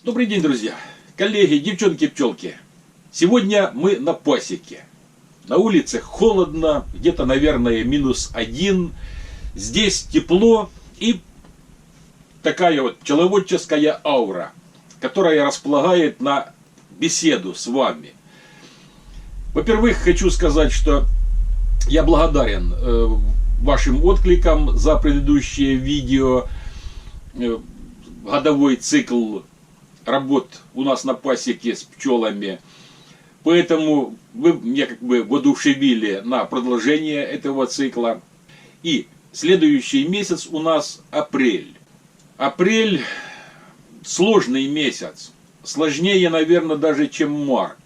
Добрый день, друзья, коллеги, девчонки, пчелки. Сегодня мы на пасеке. На улице холодно, где-то, наверное, -1. Здесь тепло и такая вот пчеловодческая аура, которая располагает на беседу с вами. Во-первых, хочу сказать, что я благодарен вашим откликам за предыдущее видео. Годовой цикл работ у нас на пасеке с пчелами. Поэтому вы меня как бы воодушевили на продолжение этого цикла. И следующий месяц у нас апрель. Апрель сложный месяц. Сложнее, наверное, даже чем март.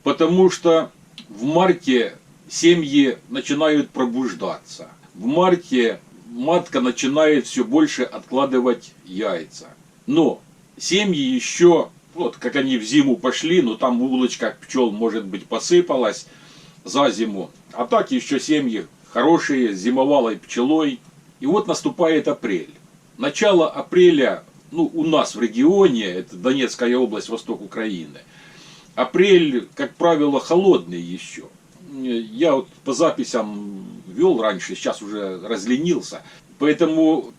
Потому что в марте семьи начинают пробуждаться. В марте матка начинает все больше откладывать яйца. Но семьи еще, вот как они в зиму пошли, но там улочка пчел, может быть, посыпалась за зиму. А так еще семьи хорошие, с зимовалой пчелой. И вот наступает апрель. Начало апреля, у нас в регионе, это Донецкая область, восток Украины. Апрель, как правило, холодный еще. Я вот по записям вел раньше, сейчас уже разленился. Поэтому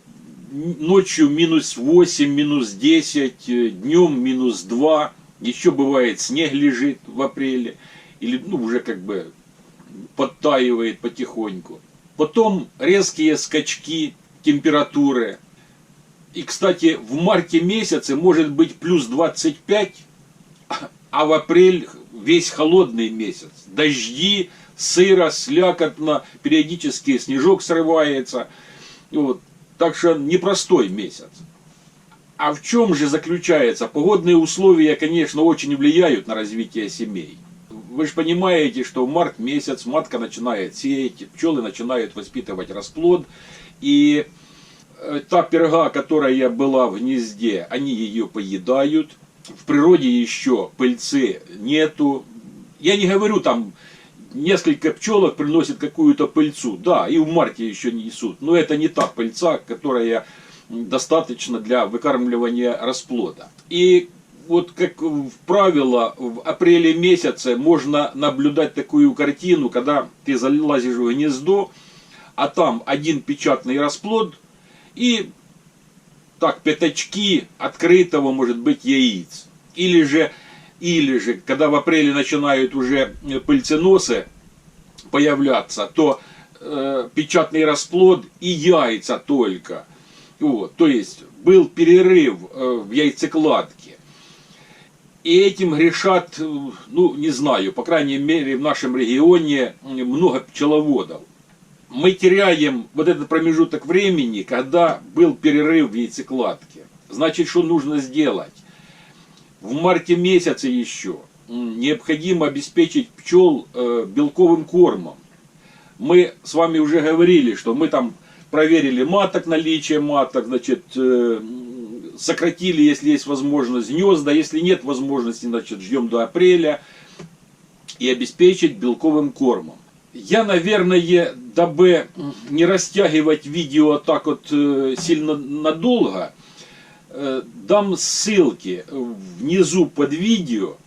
ночью -8, -10, днем -2. Еще бывает снег лежит в апреле. Или уже как бы подтаивает потихоньку. Потом резкие скачки температуры. И, кстати, в марте месяце может быть +25, а в апрель весь холодный месяц. Дожди, сыро, слякотно, периодически снежок срывается. Вот. Так что непростой месяц. А в чем же заключается? Погодные условия, конечно, очень влияют на развитие семей. Вы же понимаете, что в март месяц матка начинает сеять, пчелы начинают воспитывать расплод. И та перга, которая была в гнезде, они ее поедают. В природе еще пыльцы нету. Я не говорю, там несколько пчелок приносят какую-то пыльцу. Да, и в марте еще несут. Но это не та пыльца, которая достаточно для выкармливания расплода. И вот как правило, в апреле месяце можно наблюдать такую картину, когда ты залазишь в гнездо, а там один печатный расплод и так пятачки открытого, может быть, яиц. Или же, когда в апреле начинают уже пыльценосы появляться, то печатный расплод и яйца только. Вот, то есть был перерыв в яйцекладке. И этим грешат, не знаю, по крайней мере в нашем регионе много пчеловодов. Мы теряем вот этот промежуток времени, когда был перерыв в яйцекладке. Значит, что нужно сделать? В марте месяце еще необходимо обеспечить пчел белковым кормом. Мы с вами уже говорили, что мы там проверили маток, наличие маток, значит, сократили, если есть возможность, гнезда. Если нет возможности, значит, ждем до апреля и обеспечить белковым кормом. Я, наверное, дабы не растягивать видео так вот сильно надолго, дам ссылки внизу под видео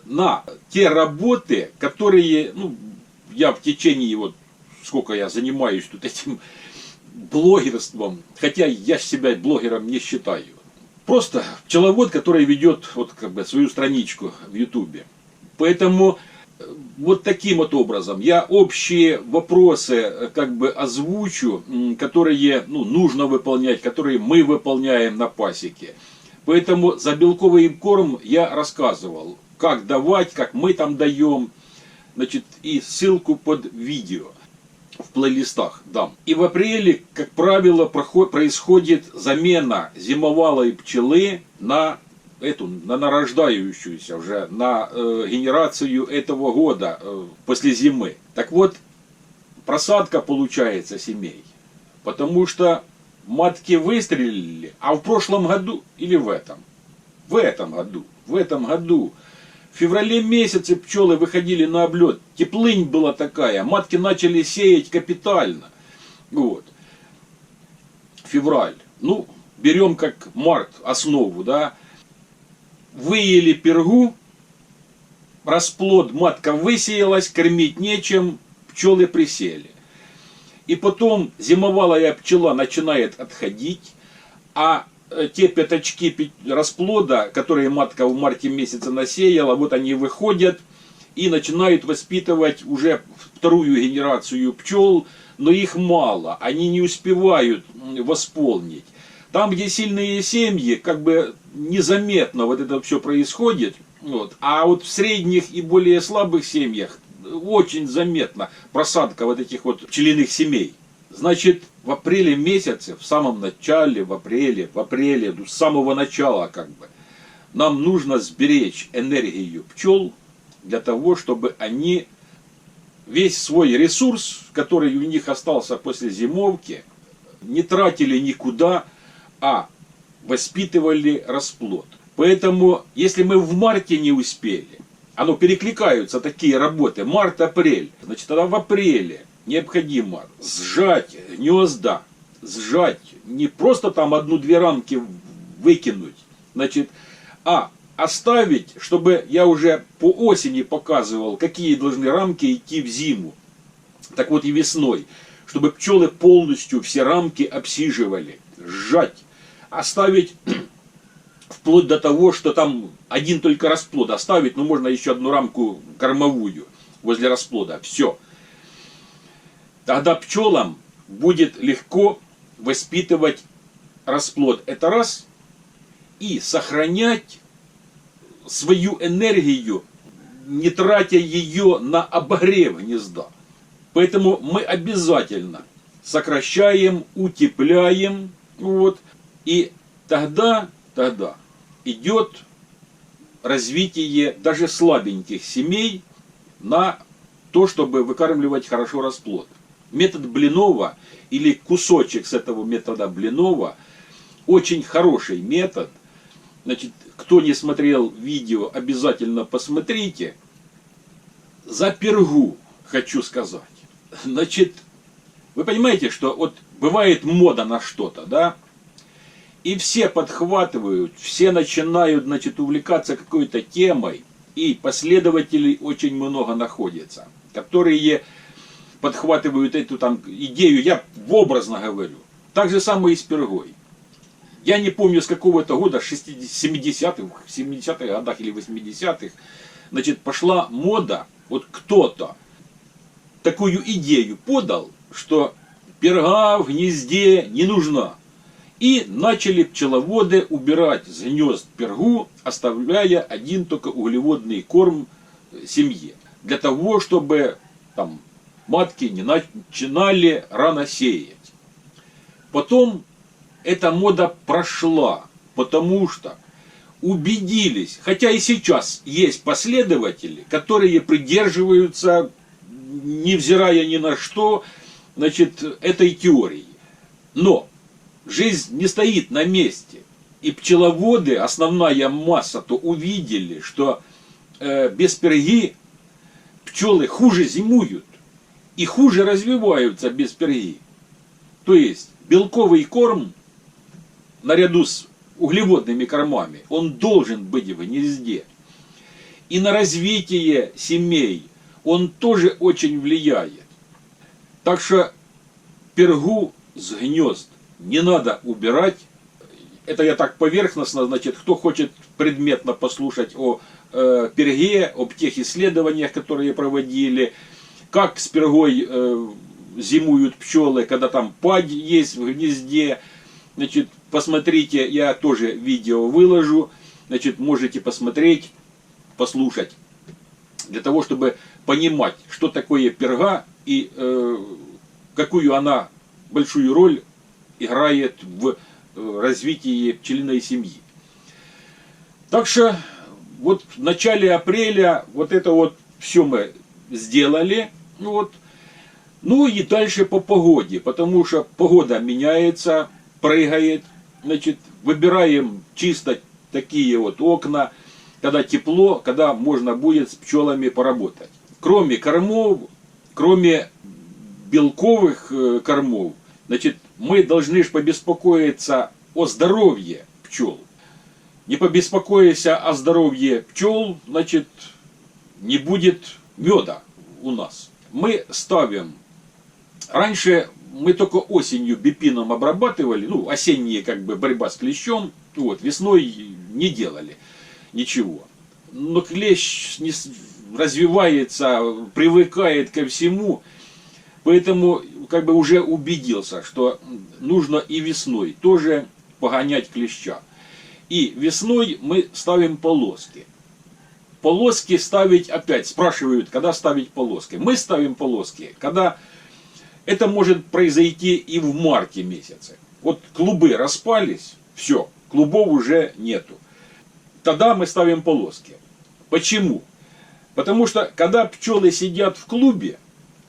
на те работы, которые, я в течение, вот сколько я занимаюсь тут этим блогерством, хотя я себя блогером не считаю. Просто пчеловод, который ведет вот как бы свою страничку в ютубе. Поэтому вот таким вот образом я общие вопросы как бы озвучу, которые нужно выполнять, которые мы выполняем на пасеке. Поэтому за белковый корм я рассказывал, как давать, как мы там даем, значит, и ссылку под видео в плейлистах дам. И в апреле, как правило, происходит замена зимовалой пчелы на нарождающуюся уже, на генерацию этого года, после зимы. Так вот, просадка получается семей. Потому что матки выстрелили, а в прошлом году или в этом году в феврале месяце пчелы выходили на облет. Теплынь была такая, матки начали сеять капитально. Вот. Февраль. Берем как март основу, да. выели пергу, расплод, матка высеялась, кормить нечем, пчелы присели. И потом зимовалая пчела начинает отходить, а те пятачки расплода, которые матка в марте месяце насеяла, вот они выходят и начинают воспитывать уже вторую генерацию пчел, но их мало, они не успевают восполнить. Там, где сильные семьи, как бы незаметно вот это все происходит, вот, а вот в средних и более слабых семьях очень заметна просадка вот этих вот пчелиных семей. Значит, в апреле месяце, в самом начале, в апреле, с самого начала как бы, нам нужно сберечь энергию пчел для того, чтобы они весь свой ресурс, который у них остался после зимовки, не тратили никуда, а воспитывали расплод. Поэтому, если мы в марте не успели, оно перекликаются такие работы, март-апрель, значит, тогда в апреле необходимо сжать гнезда, сжать, не просто там одну-две рамки выкинуть, значит, а оставить, чтобы я уже по осени показывал, какие должны рамки идти в зиму. Так вот и весной, чтобы пчелы полностью все рамки обсиживали, сжать, оставить вплоть до того, что там один только расплод оставить, но можно еще одну рамку кормовую возле расплода. Все. Тогда пчелам будет легко воспитывать расплод. Это раз. И сохранять свою энергию, не тратя ее на обогрев гнезда. Поэтому мы обязательно сокращаем, утепляем. Вот, и тогда идет развитие даже слабеньких семей на то, чтобы выкармливать хорошо расплод. Метод Блинова или кусочек с этого метода Блинова очень хороший метод. Значит, кто не смотрел видео, обязательно посмотрите. За пергу хочу сказать. Значит, вы понимаете, что вот бывает мода на что-то, да? И все подхватывают, все начинают, значит, увлекаться какой-то темой. И последователей очень много находится, которые подхватывают эту там идею, я образно говорю. Так же самое и с пергой. Я не помню, с какого-то года, 70-х годах или 80-х, значит, пошла мода, вот кто-то такую идею подал, что перга в гнезде не нужна. И начали пчеловоды убирать с гнезд пергу, оставляя один только углеводный корм семье. Для того, чтобы там матки не начинали рано сеять. Потом эта мода прошла, потому что убедились, хотя и сейчас есть последователи, которые придерживаются, невзирая ни на что, значит, этой теории. Но жизнь не стоит на месте. И пчеловоды, основная масса, то увидели, что без перги пчелы хуже зимуют и хуже развиваются без перги. То есть белковый корм наряду с углеводными кормами, он должен быть в гнезде. И на развитие семей он тоже очень влияет. Так что пергу с гнезд не надо убирать. Это я так поверхностно, значит, кто хочет предметно послушать о перге, об тех исследованиях, которые проводили, как с пергой зимуют пчелы, когда там падь есть в гнезде. Значит, посмотрите, я тоже видео выложу, значит, можете посмотреть, послушать, для того, чтобы понимать, что такое перга и какую она большую роль играет в развитии пчелиной семьи. Так что вот в начале апреля вот это вот все мы сделали. Вот. Ну и дальше по погоде, потому что погода меняется, прыгает. Значит, выбираем чисто такие вот окна, когда тепло, когда можно будет с пчелами поработать. Кроме кормов, кроме белковых кормов, значит, мы должны же побеспокоиться о здоровье пчел. не побеспокоишься о здоровье пчел, значит, не будет меда у нас. Мы ставим, раньше мы только осенью бипином обрабатывали, ну, осенние как бы борьба с клещом, вот, весной не делали ничего. Но клещ развивается, привыкает ко всему, поэтому как бы уже убедился, что нужно и весной тоже погонять клеща. И весной мы ставим полоски. Полоски ставить опять, спрашивают, когда ставить полоски. Мы ставим полоски, когда это может произойти и в марте месяце. Вот клубы распались, все, клубов уже нету. Тогда мы ставим полоски. Почему? Потому что когда пчелы сидят в клубе,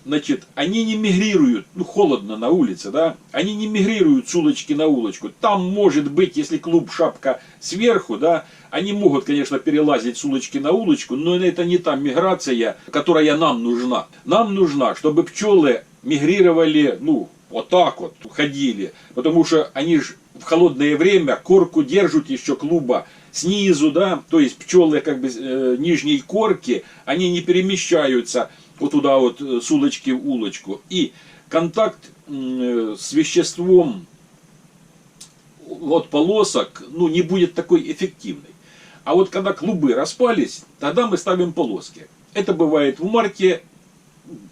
значит, они не мигрируют, ну холодно на улице, да, они не мигрируют с улочки на улочку. Там может быть, если клуб шапка сверху, да, они могут, конечно, перелазить с улочки на улочку, но это не та миграция, которая нам нужна. Нам нужна, чтобы пчелы мигрировали, ну, вот так вот, ходили, потому что они же в холодное время корку держат еще клуба снизу, да, то есть пчелы как бы нижней корки, они не перемещаются вот туда вот с улочки в улочку. И контакт с веществом от полосок, ну, не будет такой эффективный. А вот когда клубы распались, тогда мы ставим полоски. Это бывает в марте,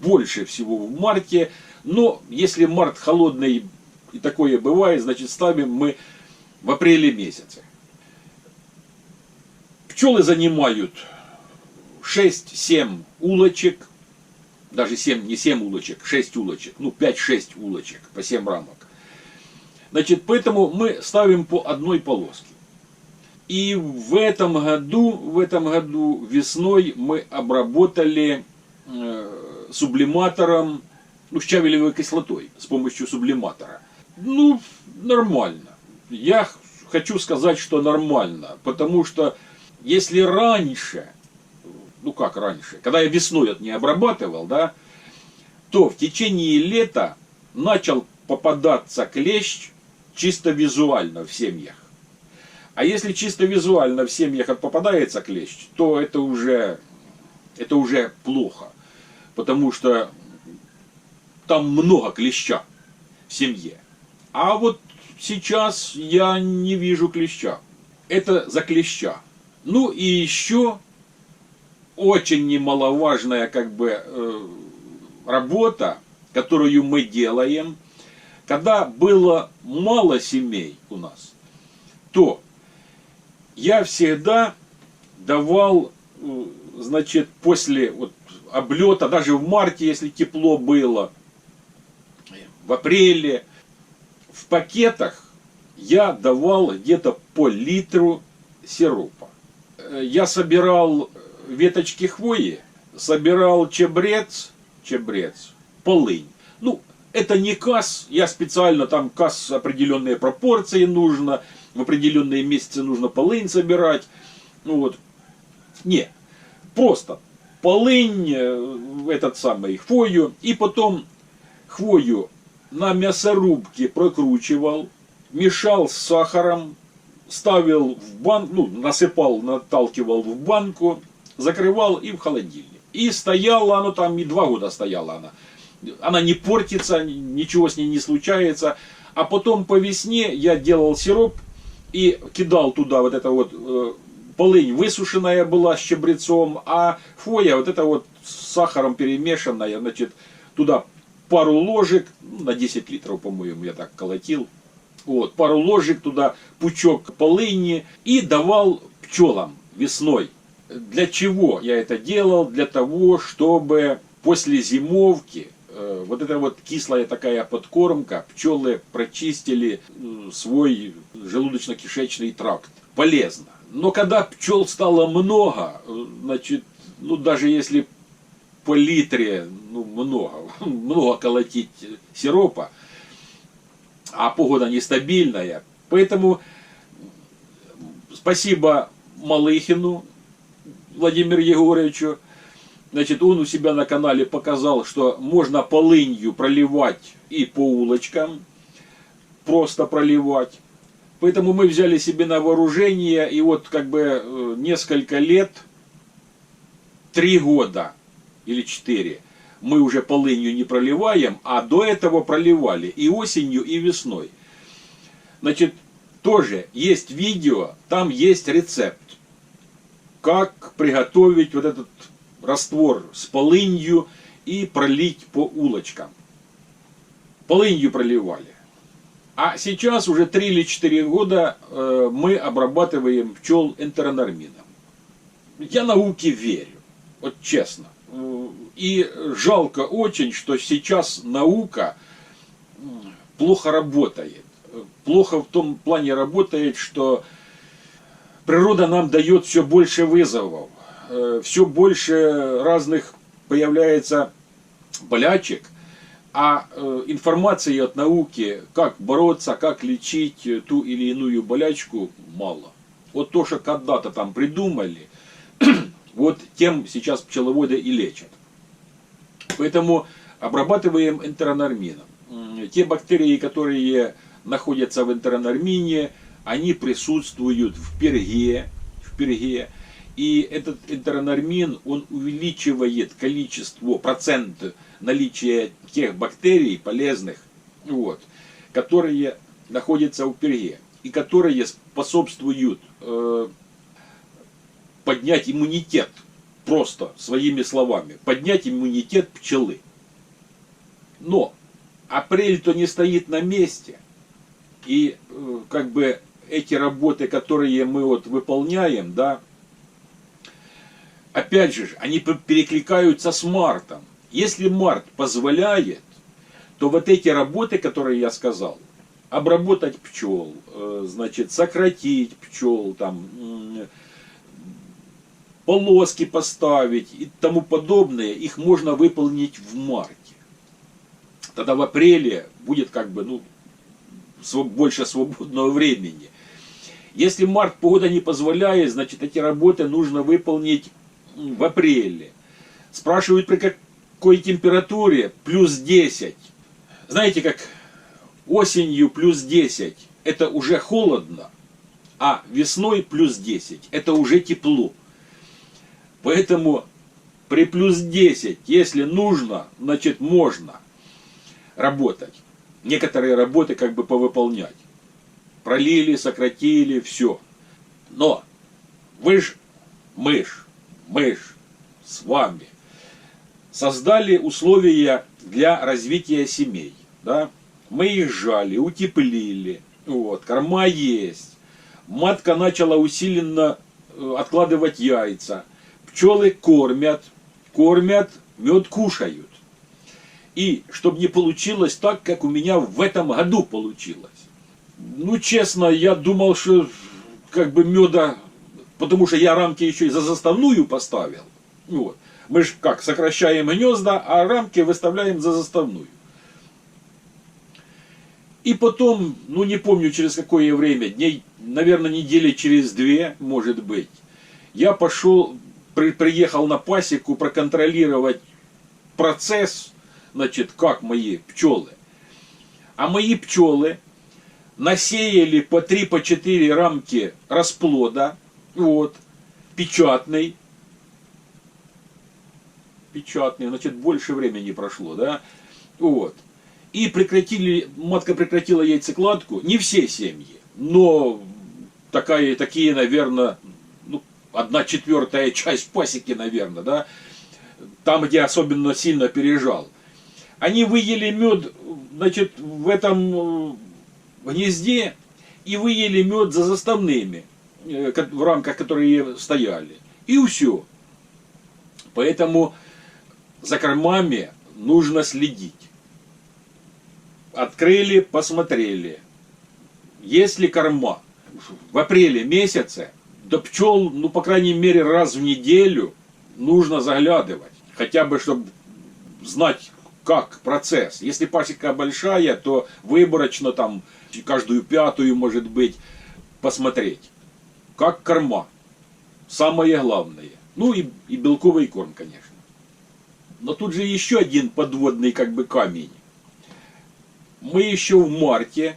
больше всего в марте, но если март холодный и такое бывает, значит ставим мы в апреле месяце. Пчелы занимают 6-7 улочек, даже 7, не 7 улочек, 6 улочек, ну 5-6 улочек по 7 рамок. Значит, поэтому мы ставим по одной полоске. И в этом году весной мы обработали сублиматором, ну, щавелевой кислотой, с помощью сублиматора. Ну, нормально. Я хочу сказать, что нормально, потому что если раньше, ну как раньше, когда я весной это не обрабатывал, да, то в течение лета начал попадаться клещ чисто визуально в семьях. А если чисто визуально в семьях попадается клещ, то это уже плохо. Потому что там много клеща в семье. А вот сейчас я не вижу клеща. Это за клеща. Ну и еще очень немаловажная как бы работа, которую мы делаем, когда было мало семей у нас, то я всегда давал, значит, после вот облета, даже в марте, если тепло было, в апреле, в пакетах я давал где-то по литру сиропа. Я собирал веточки хвои, собирал чебрец, полынь. Ну, это не касс, я специально там касс определенные пропорции нужно, в определенные месяцы нужно полынь собирать. Ну вот, не, просто полынь, этот самый, хвою, и потом хвою на мясорубке прокручивал, мешал с сахаром, ставил в банку, ну, насыпал, наталкивал в банку, закрывал и в холодильник. И стояла оно там, и 2 года стояла она. Она не портится, ничего с ней не случается. А потом по весне я делал сироп и кидал туда вот это вот, полынь высушенная была с чабрецом, а хвоя вот это вот с сахаром перемешанная, значит, туда пару ложек, на 10 литров, по-моему, я так колотил. Вот, пару ложек туда, пучок полыни и давал пчелам весной. Для чего я это делал? Для того, чтобы после зимовки вот эта вот кислая такая подкормка, пчелы прочистили свой желудочно-кишечный тракт. Полезно. Но когда пчел стало много, значит, ну даже если по литре, ну много колотить сиропа, а погода нестабильная. Поэтому спасибо Малыхину Владимиру Егоровичу. Значит, он у себя на канале показал, что можно полынью проливать и по улочкам, просто проливать. Поэтому мы взяли себе на вооружение, и вот как бы несколько лет, 3 года или 4, мы уже полынью не проливаем, а до этого проливали и осенью, и весной. Значит, тоже есть видео, там есть рецепт, как приготовить вот этот раствор с полынью и пролить по улочкам. Полынью проливали. А сейчас уже 3 или 4 года мы обрабатываем пчел энтеронормином. Я науке верю, вот честно. И жалко очень, что сейчас наука плохо работает. Плохо в том плане работает, что природа нам дает все больше вызовов. Все больше разных появляется болячек. А информации от науки, как бороться, как лечить ту или иную болячку, мало. Вот то, что когда-то там придумали, вот тем сейчас пчеловоды и лечат. Поэтому обрабатываем энтеронормином. Те бактерии, которые находятся в энтеронормине, они присутствуют в перге. И этот энтеронормин, он увеличивает количество, процент наличия тех бактерий полезных, вот, которые находятся в перге. И которые способствуют поднять иммунитет, просто своими словами, поднять иммунитет пчелы. Но апрель-то не стоит на месте. И как бы эти работы, которые мы вот выполняем, да, опять же, они перекликаются с мартом. Если март позволяет, то вот эти работы, которые я сказал, обработать пчел, значит, сократить пчел, там, полоски поставить и тому подобное, их можно выполнить в марте. Тогда в апреле будет как бы, ну, больше свободного времени. Если март погода не позволяет, значит, эти работы нужно выполнить в апреле. Спрашивают, при какой температуре? Плюс 10. Знаете, как осенью плюс 10 это уже холодно, а весной плюс 10 это уже тепло. Поэтому при плюс 10, если нужно, значит можно работать. Некоторые работы как бы повыполнять. Пролили, сократили, все. Но мы с вами создали условия для развития семей. Да? Мы их жали, утеплили, вот, корма есть. Матка начала усиленно откладывать яйца. Пчелы кормят, мед кушают. И чтобы не получилось так, как у меня в этом году получилось. Ну, честно, я думал, что как бы меда, потому что я рамки еще и за заставную поставил. Вот. Мы же как, сокращаем гнезда, а рамки выставляем за заставную. И потом, ну не помню через какое время, дней, наверное, недели через 2, может быть, я приехал на пасеку проконтролировать процесс, значит, как мои пчелы. А мои пчелы насеяли по 3-4 рамки расплода, вот, печатный, значит, больше времени прошло, да, вот. И матка прекратила яйцекладку, не все семьи, но такие, наверное, ну, 1/4 часть пасеки, наверное, да, там, где особенно сильно пережал. Они выели мед, значит, в этом гнезде и выели мед за заставными, в рамках, которые стояли. И все. Поэтому за кормами нужно следить. Открыли, посмотрели. Есть ли корма? В апреле месяце до пчел, ну, по крайней мере, раз в неделю нужно заглядывать. Хотя бы, чтобы знать, как процесс. Если пасека большая, то выборочно там каждую 5-ю, может быть, посмотреть. Как корма. Самое главное. Ну и белковый корм, конечно. Но тут же еще один подводный как бы камень. Мы еще в марте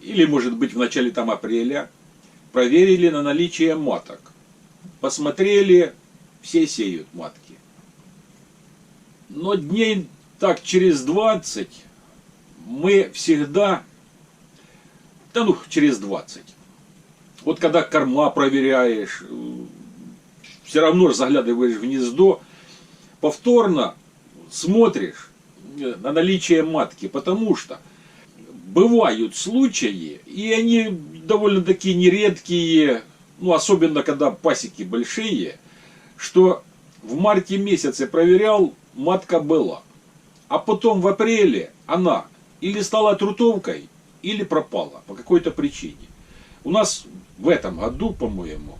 или может быть в начале там апреля, проверили на наличие маток. Посмотрели, все сеют матки. Но дней так через 20 мы всегда, да ну через 20, вот когда корма проверяешь, все равно заглядываешь в гнездо, повторно смотришь на наличие матки, потому что бывают случаи, и они довольно-таки нередкие, ну особенно когда пасеки большие, что в марте месяце проверял, матка была, а потом в апреле она или стала трутовкой, или пропала по какой-то причине. У нас в этом году, по-моему,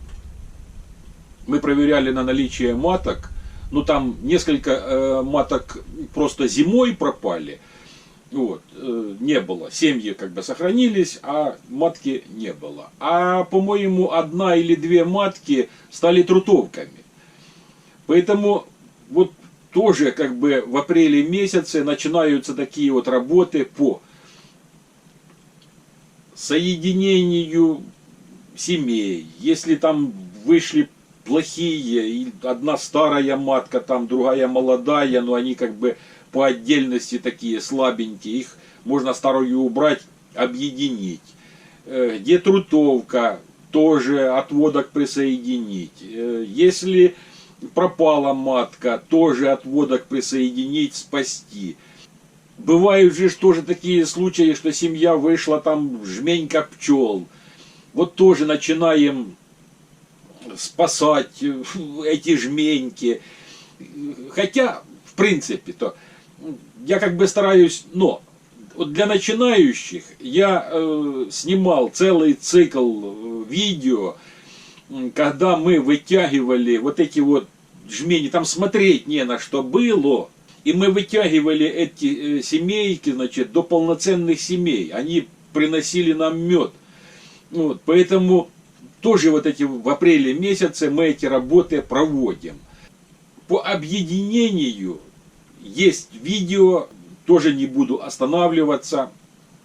мы проверяли на наличие маток, ну там несколько маток просто зимой пропали, вот, не было, семьи как бы сохранились, а матки не было. А по-моему одна или две матки стали трутовками. Поэтому вот тоже как бы в апреле месяце начинаются такие вот работы по соединению семей. Если там вышли плохие, и одна старая матка, там другая молодая, но они как бы по отдельности такие слабенькие, их можно старую убрать, объединить. Где трутовка, тоже отводок присоединить. Если пропала матка, тоже отводок присоединить, спасти. Бывают же тоже такие случаи, что семья вышла там жменька пчел. Вот тоже начинаем спасать эти жменьки. Хотя, в принципе-то, я как бы стараюсь, но вот для начинающих я снимал целый цикл видео, когда мы вытягивали вот эти вот жмени, там смотреть не на что было, и мы вытягивали эти семейки, значит, до полноценных семей. Они приносили нам мед. Вот, поэтому тоже вот эти в апреле месяце мы эти работы проводим. По объединению есть видео, тоже не буду останавливаться,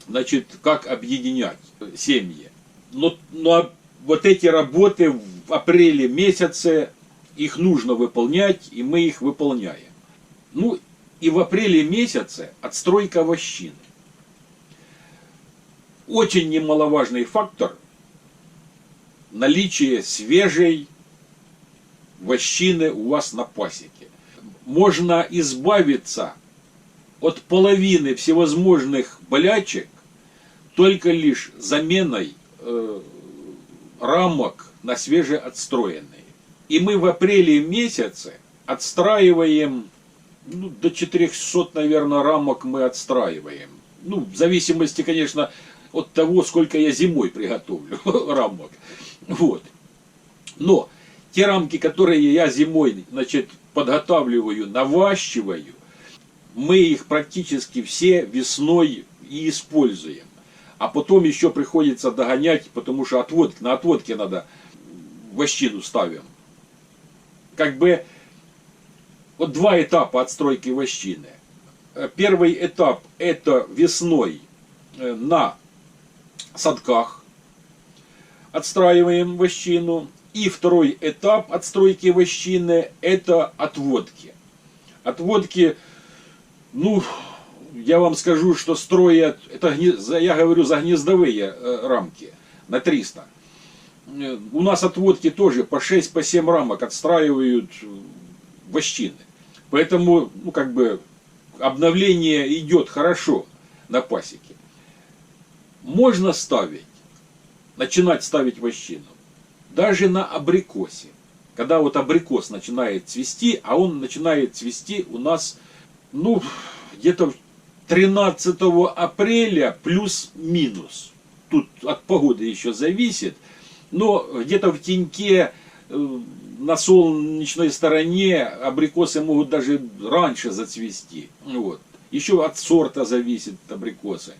значит, как объединять семьи. Но вот эти работы в апреле месяце, их нужно выполнять, и мы их выполняем. Ну, и в апреле месяце отстройка вощины. Очень немаловажный фактор – наличие свежей вощины у вас на пасеке. Можно избавиться от половины всевозможных болячек только лишь заменой рамок на свежеотстроенные. И мы в апреле месяце отстраиваем, ну, до 400, наверное, рамок мы отстраиваем. Ну, в зависимости, конечно, от того, сколько я зимой приготовлю рамок. Вот. Но те рамки, которые я зимой, значит, подготавливаю, наващиваю, мы их практически все весной и используем. А потом еще приходится догонять, потому что на отводке надо вощину ставим. Как бы вот два этапа отстройки вощины. Первый этап – это весной на садках отстраиваем вощину. И второй этап отстройки вощины – это отводки. Отводки, ну, я вам скажу, что строят, это я говорю за гнездовые рамки на 300. У нас отводки тоже по 6-7 рамок отстраивают вощины. Поэтому, ну, как бы, обновление идет хорошо на пасеке. Можно начинать ставить вощину даже на абрикосе. Когда вот абрикос начинает цвести, а он начинает цвести у нас, ну, где-то 13 апреля плюс-минус. Тут от погоды еще зависит. Но где-то в теньке, на солнечной стороне абрикосы могут даже раньше зацвести. Вот. Еще от сорта зависит абрикосы.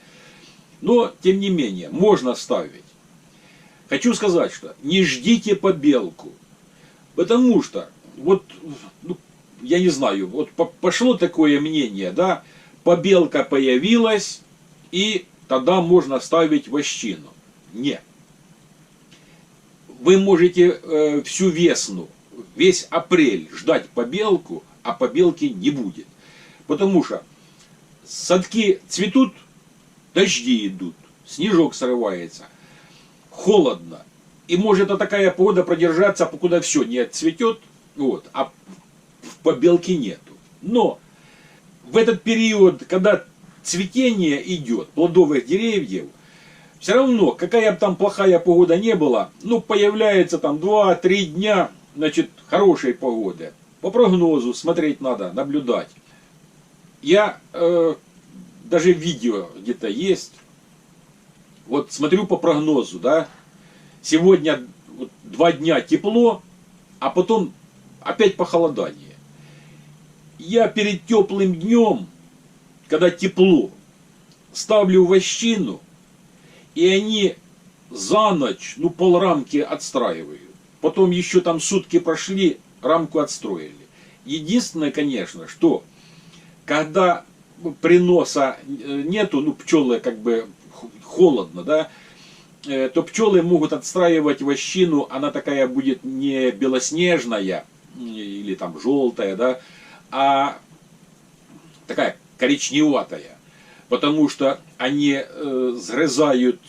Но, тем не менее, можно ставить. Хочу сказать, что не ждите побелку. Потому что, вот, ну, я не знаю, вот пошло такое мнение, да, побелка появилась, и тогда можно ставить вощину. Нет. Вы можете всю весну, весь апрель ждать побелку, а побелки не будет. Потому что садки цветут, дожди идут, снежок срывается, холодно. И может такая погода продержаться, покуда все не отцветет, вот, а побелки нету. Но в этот период, когда цветение идет плодовых деревьев, все равно, какая бы там плохая погода не была, ну, появляется там 2-3 дня, значит, хорошей погоды. По прогнозу смотреть надо, наблюдать. Я даже видео где-то есть. Вот смотрю по прогнозу, да. Сегодня 2 дня тепло, а потом опять похолодание. Я перед теплым днем, когда тепло, ставлю вощину, и они за ночь, ну, полрамки отстраивают. Потом еще там сутки прошли, рамку отстроили. Единственное, конечно, что когда приноса нету, ну, пчелы как бы холодно, да, то пчелы могут отстраивать вощину, она такая будет не белоснежная или там желтая, да, а такая коричневатая. Потому что они сгрызают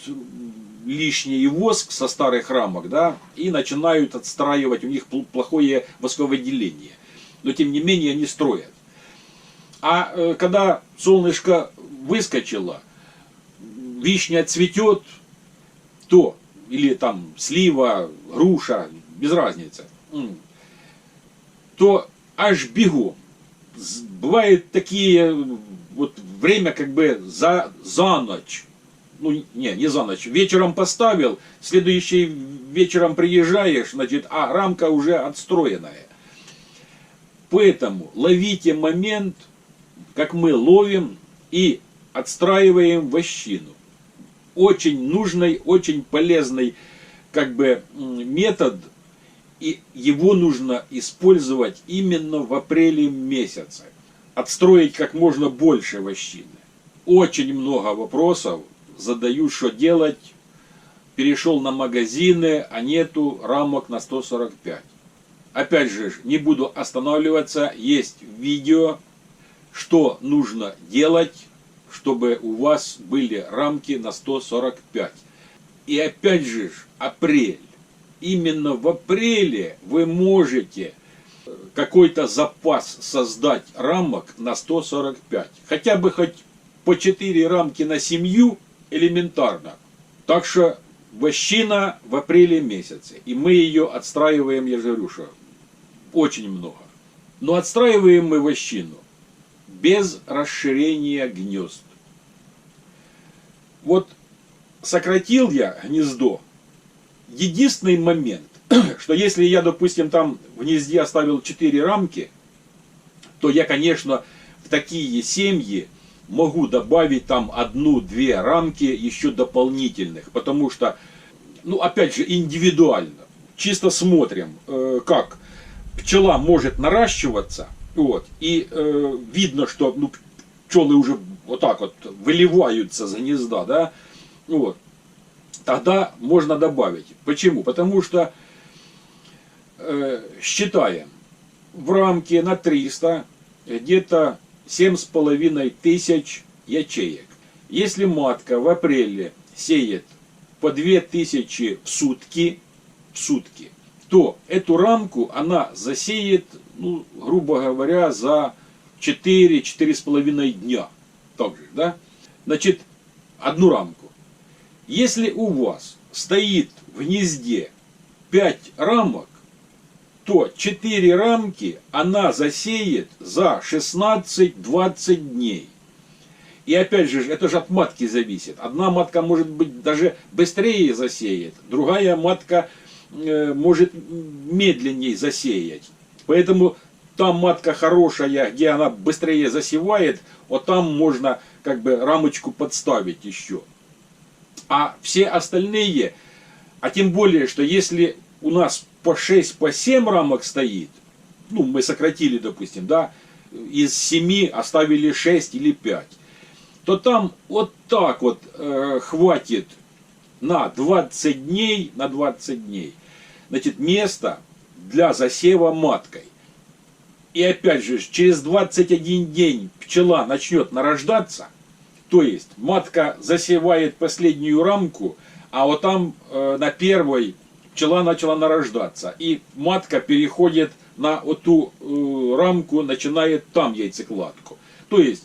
лишний воск со старых рамок, да, и начинают отстраивать, у них плохое восковыделение. Но тем не менее они строят. А когда солнышко выскочило, вишня цветет, то, или там слива, груша, без разницы, то аж бегом. Бывают такие вот время как бы за ночь. Ну, не за ночь. Вечером поставил, следующий вечером приезжаешь, значит, а рамка уже отстроенная. Поэтому ловите момент, как мы ловим и отстраиваем вощину. Очень нужный, очень полезный как бы метод, и его нужно использовать именно в апреле месяце. Отстроить как можно больше вощины. Очень много вопросов задаю, что делать. Перешел на магазины, а нету рамок на 145. Опять же, не буду останавливаться, есть видео, что нужно делать, чтобы у вас были рамки на 145. И опять же, апрель. Именно в апреле вы можете какой-то запас создать рамок на 145. Хотя бы хоть по 4 рамки на семью элементарно. Так что вощина в апреле месяце. И мы ее отстраиваем, я же говорю, что очень много. Но отстраиваем мы вощину без расширения гнезд. Вот сократил я гнездо. Единственный момент, что если я, допустим, там в гнезде оставил 4 рамки, то я, конечно, в такие семьи могу добавить там 1-2 рамки еще дополнительных. Потому что, ну, опять же, индивидуально. Чисто смотрим, как пчела может наращиваться. Вот, и видно, что ну, пчелы уже вот так вот выливаются за гнезда, да, вот, тогда можно добавить. Почему? Потому что считаем, в рамке на 300 где-то 7500 ячеек. Если матка в апреле сеет по 2000 в сутки, то эту рамку она засеет, ну, грубо говоря, за 4-4,5 дня. Так же, да? Значит, одну рамку. Если у вас стоит в гнезде 5 рамок, то 4 рамки она засеет за 16-20 дней. И опять же, это же от матки зависит. Одна матка может быть даже быстрее засеет, другая матка может медленнее засеять. Поэтому там матка хорошая, где она быстрее засевает, вот там можно как бы рамочку подставить еще. А все остальные, а тем более, что если у нас по 6-7 рамок стоит, ну мы сократили, допустим, да, из 7 оставили 6 или 5, то там вот так вот хватит на 20 дней, значит, место для засева маткой. И опять же, через 21 день пчела начнет нарождаться, то есть матка засевает последнюю рамку, а вот там на первой пчела начала нарождаться. И матка переходит на вот ту рамку, начинает там яйцекладку. То есть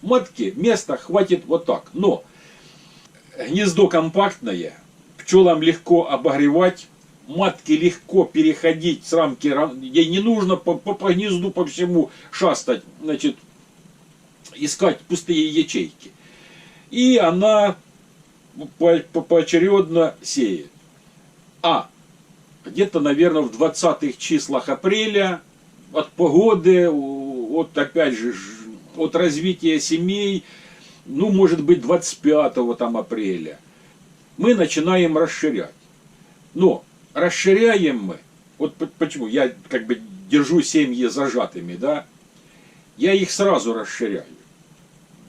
матке места хватит вот так. Но гнездо компактное, пчелам легко обогревать, матке легко переходить с рамки, ей не нужно по гнезду, по всему шастать, значит, искать пустые ячейки. И она поочередно сеет. А где-то, наверное, в 20-х числах апреля от погоды, от, опять же, от развития семей, ну, может быть, 25 там, апреля, мы начинаем расширять. Но расширяем мы, вот почему я как бы держу семьи зажатыми, да, я их сразу расширяю.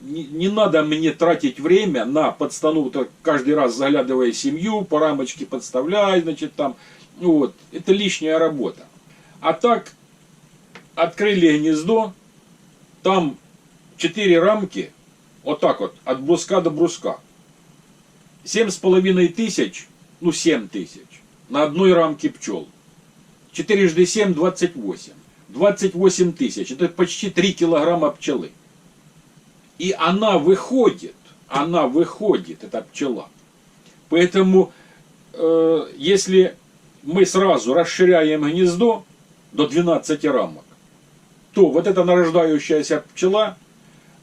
Не надо мне тратить время на подстановку, каждый раз заглядывая в семью, по рамочке подставляй, значит, там, ну вот, это лишняя работа. А так, открыли гнездо, там 4 рамки, вот так вот, от бруска до бруска. 7500, ну 7000, на одной рамке пчел. 4 × 7 – 28. 28 тысяч, это почти 3 килограмма пчелы. И она выходит, эта пчела. Поэтому, если мы сразу расширяем гнездо до 12 рамок, то вот эта нарождающаяся пчела,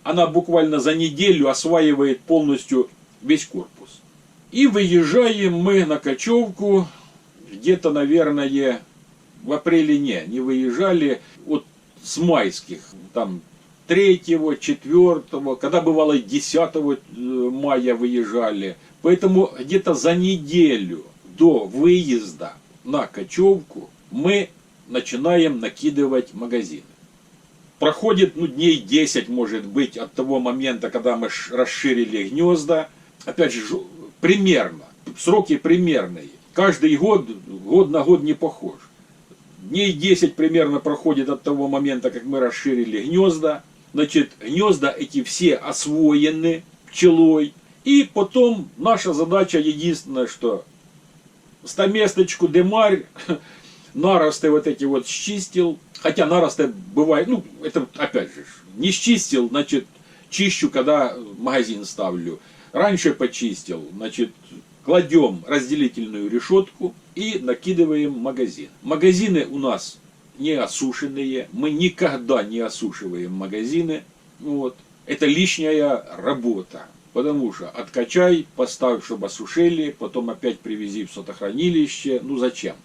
она буквально за неделю осваивает полностью весь корпус. И выезжаем мы на кочевку где-то, наверное, в апреле не выезжали, вот с майских, там 3-го, 4-го, когда бывало 10 мая выезжали. Поэтому где-то за неделю до выезда на кочевку мы начинаем накидывать магазины. Проходит дней 10, может быть, от того момента, когда мы расширили гнезда. Опять же, примерно, сроки примерные. Каждый год на год не похож. Дней 10 примерно проходит от того момента, как мы расширили гнезда. Значит, гнезда эти все освоены пчелой. И потом наша задача единственная, что стаместочку демарь, наросты вот эти вот счистил. Хотя наросты бывает, ну, это опять же, не счистил, значит, чищу, когда магазин ставлю. Раньше почистил, значит, кладем разделительную решетку и накидываем магазин. Магазины у нас не осушенные, мы никогда не осушиваем магазины. Вот. Это лишняя работа, потому что откачай, поставь, чтобы осушили, потом опять привези в сотохранилище, ну зачем?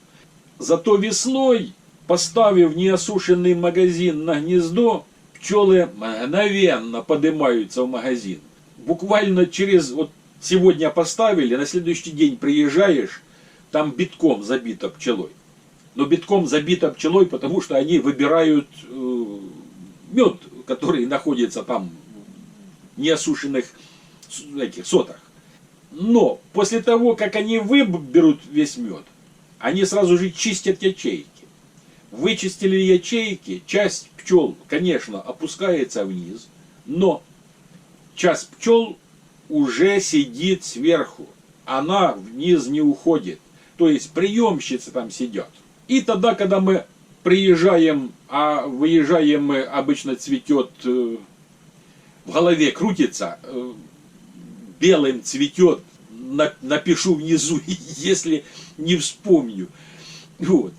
Зато весной, поставив неосушенный магазин на гнездо, пчелы мгновенно поднимаются в магазин. Буквально через, вот сегодня поставили, на следующий день приезжаешь, там битком забито пчелой. Но битком забито пчелой, потому что они выбирают мед, который находится там в неосушенных этих сотах. Но после того, как они выберут весь мед, они сразу же чистят ячейки. Вычистили ячейки, часть пчел, конечно, опускается вниз, но часть пчел уже сидит сверху, она вниз не уходит. То есть приемщицы там сидят. И тогда, когда мы приезжаем, а выезжаем мы, обычно цветет, в голове крутится, белым цветет, напишу внизу, если не вспомню. Вот.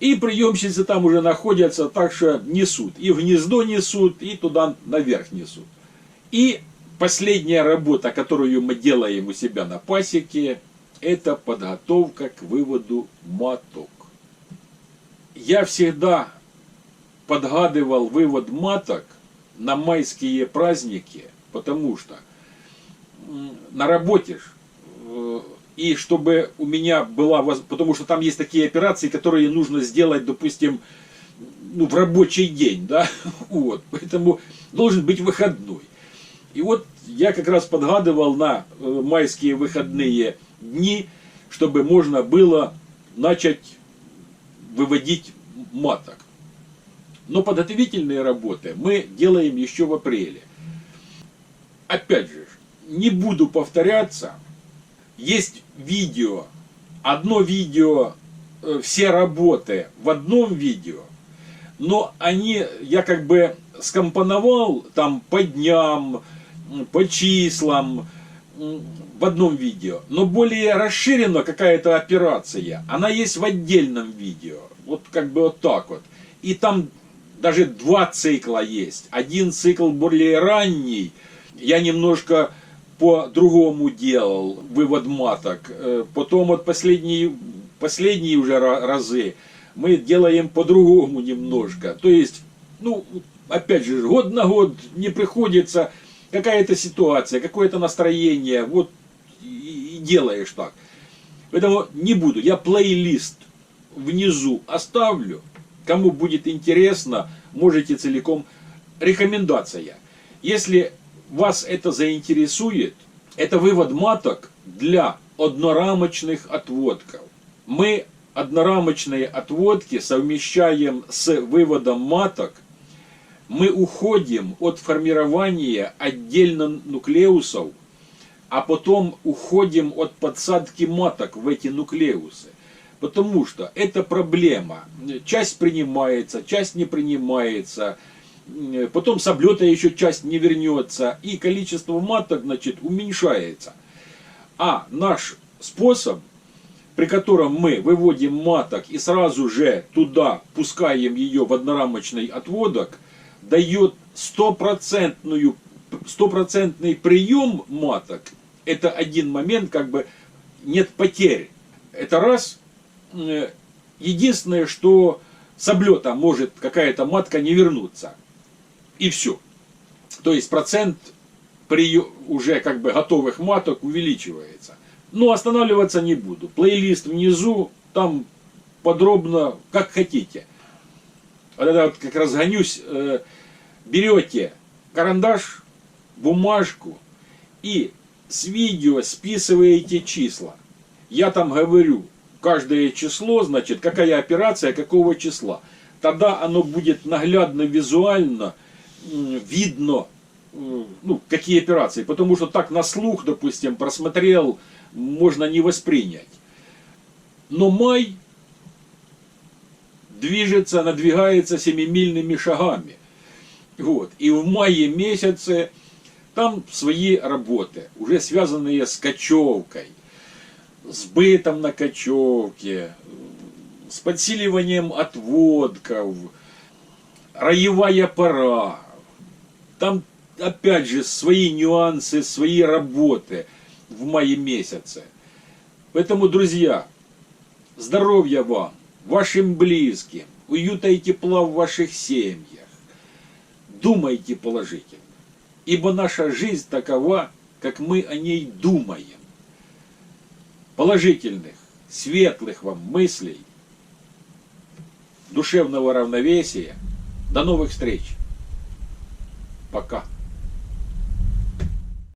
И приемщицы там уже находятся, так что несут. И в гнездо несут, и туда наверх несут. И последняя работа, которую мы делаем у себя на пасеке, это подготовка к выводу маток. Я всегда подгадывал вывод маток на майские праздники, потому что на работе, и чтобы у меня была, потому что там есть такие операции, которые нужно сделать, допустим, ну, в рабочий день, да, вот, поэтому должен быть выходной. И вот я как раз подгадывал на майские выходные дни, чтобы можно было начать выводить маток. Но подготовительные работы мы делаем еще в апреле. Опять же, не буду повторяться, есть видео, одно видео, все работы в одном видео, но они, я как бы скомпоновал там по дням, по числам, в одном видео. Но более расширена какая-то операция, она есть в отдельном видео. Вот как бы вот так вот. И там даже два цикла есть. Один цикл более ранний, я немножко по-другому делал вывод маток. Потом вот последние уже разы мы делаем по-другому немножко. То есть, ну, опять же, год на год не приходится, какая-то ситуация, какое-то настроение, вот и делаешь так. Поэтому не буду. Я плейлист внизу оставлю. Кому будет интересно, можете целиком. Рекомендация. Если вас это заинтересует, это вывод маток для однорамочных отводков. Мы однорамочные отводки совмещаем с выводом маток. Мы уходим от формирования отдельно нуклеусов, а потом уходим от подсадки маток в эти нуклеусы. Потому что это проблема. Часть принимается, часть не принимается. Потом с облета еще часть не вернется. И количество маток, значит, уменьшается. А наш способ, при котором мы выводим маток и сразу же туда пускаем ее в однорамочный отводок, дает стопроцентный прием маток. Это один момент, как бы нет потерь. Это раз. Единственное, что с облета может какая-то матка не вернуться. И все. То есть процент уже как бы готовых маток увеличивается. Но останавливаться не буду. Плейлист внизу, там подробно, как хотите. Вот это вот как раз гонюсь. Берете карандаш, бумажку и с видео списываете числа. Я там говорю каждое число, значит, какая операция, какого числа. Тогда оно будет наглядно, визуально видно, ну, какие операции. Потому что так на слух, допустим, просмотрел, можно не воспринять. Но май надвигается семимильными шагами. Вот. И в мае месяце там свои работы, уже связанные с кочевкой, с бытом на кочевке, с подсиливанием отводков, роевая пора. Там опять же свои нюансы, свои работы в мае месяце. Поэтому, друзья, здоровья вам, вашим близким, уюта и тепла в ваших семьях. Думайте положительно, ибо наша жизнь такова, как мы о ней думаем. Положительных, светлых вам мыслей, душевного равновесия. До новых встреч. Пока.